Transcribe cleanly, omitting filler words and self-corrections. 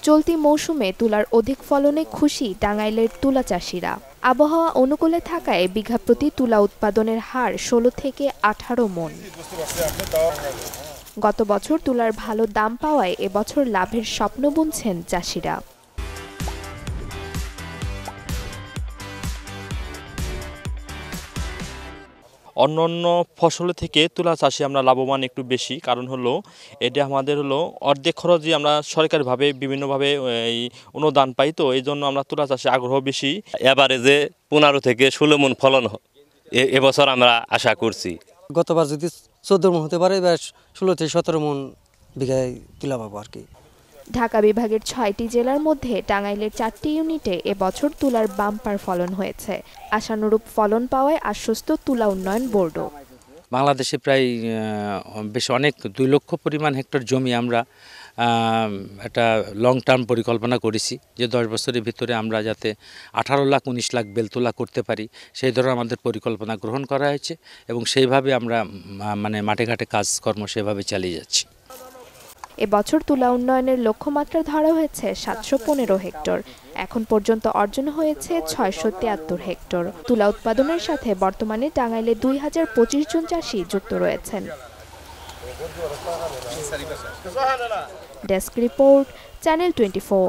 চলতি মৌসুমে তুলার অধিক ফলনে খুশি টাঙ্গাইলের তুলা চাষিরা। আবহাওয়া অনুকূলে থাকায় বিঘা প্রতি তুলা উৎপাদনের হার 16 থেকে 18 মণ। গত বছর তুলার ভালো দাম পাওয়ায় এবছর লাভের স্বপ্ন বুনছেন চাষিরা। অন্যান্য ফসল থেকে তুলা চাষে আমরা লাভবান একটু বেশি, কারণ হলো এটা আমাদের হলো অর্ধেক খরচই আমরা সরকারিভাবে বিভিন্নভাবে এই অনুদান পাই, তো এই জন্য আমরা তুলা চাষে আগ্রহ বেশি। এবারে 15 থেকে 16 মণ ফলন এবছর আমরা আশা করছি। গতবার যদি 14 মণ হতে পারে, এবার 16 থেকে 17 মণ বিঘায় তুলা পাবো আর কি। ঢাকা বিভাগের 6টি জেলার মধ্যে টাঙ্গাইলের 4টি ইউনিটে এবছর তুলার বাম্পার ফলন হয়েছে। আশানুরূপ ফলন পাওয়ায় আশ্বস্ত তুলা উন্নয়ন বোর্ডও। বাংলাদেশে প্রায় বেশ অনেক 2 লক্ষ পরিমাণ হেক্টর জমি আমরা একটা লং টার্ম পরিকল্পনা করেছি যে 10 বছরের ভিতরে আমরা যাতে 18 লাখ 19 লাখ বেল তোলা করতে পারি, সেই ধরনের আমাদের পরিকল্পনা গ্রহণ করা হয়েছে এবং সেইভাবে আমরা মানে মাঠে ঘাটে কাজকর্ম সেভাবে চালিয়ে যাচ্ছি। এবছর তুলা উন্নয়নের লক্ষ্যমাত্রা ধরা হয়েছে 715 হেক্টর। এখন পর্যন্ত অর্জন হয়েছে 673 হেক্টর। তুলা উৎপাদনের সাথে বর্তমানে টাঙ্গাইলে 2025 জন চাষি যুক্ত রয়েছেন। Desk report, channel 24।